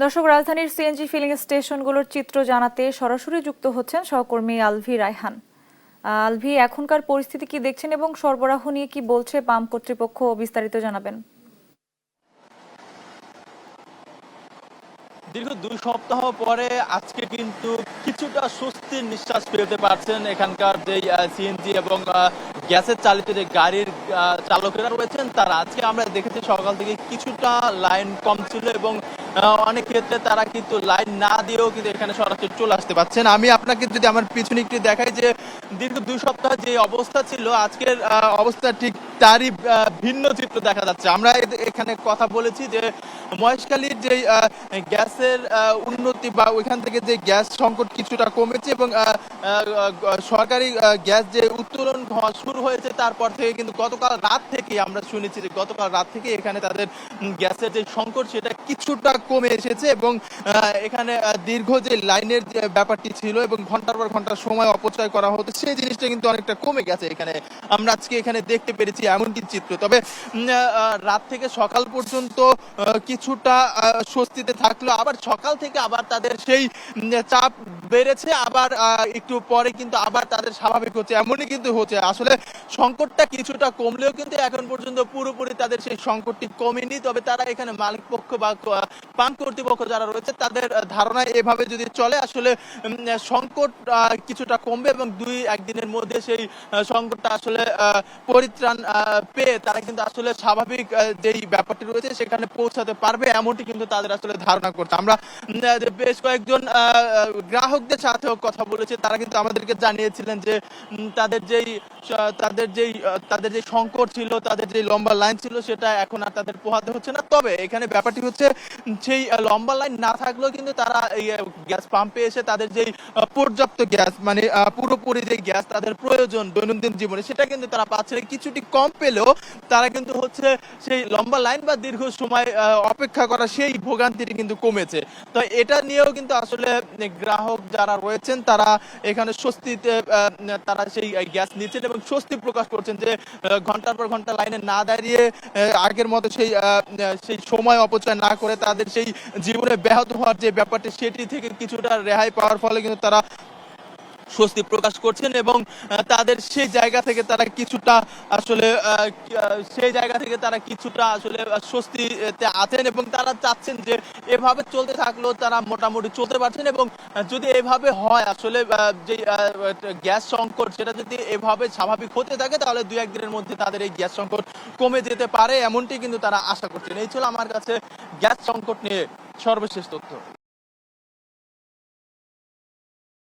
দর্শক, রাজধানীর CNG filling স্টেশনগুলোর চিত্র জানাতে সরাসরি যুক্ত হচ্ছেন সহকর্মী আলভি রায়হান। আলভি, এখনকার পরিস্থিতি কি দেখছেন এবং সরবরাহ নিয়ে কি বলছে পাম্প কর্তৃপক্ষ, বিস্তারিত জানাবেন। দীর্ঘ ২ সপ্তাহ পরে আজকে কিন্তু কিছুটা স্বস্তির নিঃশ্বাস ফেলতে পারছেন এখানকার যে সিএনজি এবং গ্যাসের চালিত যে গাড়ির চালকেরা রয়েছেন তারা। আজকে আমরা দেখেছি সকাল থেকে কিছুটা লাইন কম ছিল এবং অনেক ক্ষেত্রে তারা কিন্তু লাইন না দিয়েও কিন্তু এখানে সরাসরি চলে আসতে পারছেন। আমি আপনাকে যদি আমার পিছনে একটু দেখাই যে দীর্ঘ ২ সপ্তাহ যে অবস্থা ছিল, আজকের অবস্থা ঠিক তারই ভিন্ন চিত্র দেখা যাচ্ছে। আমরা এখানে কথা বলেছি যে মহেশখালীর যে গ্যাসের উন্নতি বা ওইখান থেকে যে গ্যাস সংকট কিছুটা কমেছে এবং সরকারি গ্যাস যে উত্তোলন হওয়া শুরু হয়েছে তারপর থেকে কিন্তু গতকাল রাত থেকে আমরা শুনেছি যে গতকাল রাত থেকে এখানে তাদের গ্যাসের যে সংকট সেটা কিছুটা কমে এসেছে এবং এখানে দীর্ঘ যে লাইনের যে ব্যাপারটি ছিল এবং ঘন্টার পর ঘন্টা সময় অপচয় করা হতো সেই জিনিসটা কিন্তু অনেকটা কমে গেছে। এখানে আমরা আজকে এখানে দেখতে পেরেছি এমনটি চিত্র। তবে রাত থেকে সকাল পর্যন্ত কিছুটা স্বস্তিতে থাকলো, আবার সকাল থেকে আবার তাদের সেই চাপ বেড়েছে, আবার একটু পরে কিন্তু আবার তাদের স্বাভাবিক হচ্ছে, এমনই কিন্তু হচ্ছে। আসলে সংকটটা কিছুটা কমলেও কিন্তু এখন পর্যন্ত পুরোপুরি তাদের সেই সংকটটি কমেনি। তবে তারা এখানে মালিক পক্ষ বা পাম্প কর্তৃপক্ষ যারা রয়েছে তাদের ধারণায় এভাবে যদি চলে আসলে সংকট কিছুটা কমবে এবং ২-১ দিনের মধ্যে সেই সংকটটা আসলে পরিত্রাণ পেয়ে তারা কিন্তু আসলে স্বাভাবিক যেই ব্যাপারটি রয়েছে সেখানে পৌঁছাতে পারবে, এমনটি কিন্তু তাদের আসলে ধারণা করছে। আমরা বেশ কয়েকজন গ্রাহকদের সাথেও কথা বলেছি, তারা কিন্তু আমাদেরকে জানিয়েছিলেন যে তাদের যেই সংকট ছিল, তাদের যে লম্বা লাইন ছিল সেটা এখন আর তাদের পোহাতে হচ্ছে না। তবে এখানে ব্যাপারটি হচ্ছে সেই লম্বা লাইন না থাকলেও কিন্তু তারা এই গ্যাস পাম্পে এসে তাদের যেই পর্যাপ্ত গ্যাস মানে পুরোপুরি যে গ্যাস তাদের প্রয়োজন দৈনন্দিন জীবনে সেটা কিন্তু তারা পাচ্ছে না। কিছুটি কম পেলেও তারা কিন্তু হচ্ছে সেই লম্বা লাইন বা দীর্ঘ সময় অপেক্ষা করা সেই ভোগান্তিটি কিন্তু কমেছে। তো এটা নিয়েও কিন্তু আসলে গ্রাহক যারা রয়েছেন তারা এখানে স্বস্তিতে তারা সেই গ্যাস নিচ্ছেন এবং স্বস্তি প্রকাশ করছেন যে ঘন্টার পর ঘন্টা লাইনে না দাঁড়িয়ে আগের মতো সেই সময় অপচয় না করে তাদের সেই জীবনে ব্যাহত হওয়ার যে ব্যাপারটি সেটি থেকে কিছুটা রেহাই পাওয়ার ফলে কিন্তু তারা স্বস্তি প্রকাশ করছেন এবং তাদের সেই জায়গা থেকে তারা কিছুটা আসলে স্বস্তিতে আছেন এবং তারা চাচ্ছেন যে এভাবে চলতে থাকলেও তারা মোটামুটি চলতে পারছেন এবং যদি এভাবে হয় আসলে যে গ্যাস সংকট সেটা যদি এভাবে স্বাভাবিক হতে থাকে তাহলে ২-১ দিনের মধ্যে তাদের এই গ্যাস সংকট কমে যেতে পারে, এমনটি কিন্তু তারা আশা করছেন। এই ছিল আমার কাছে গ্যাস সংকট নিয়ে সর্বশেষ তথ্য।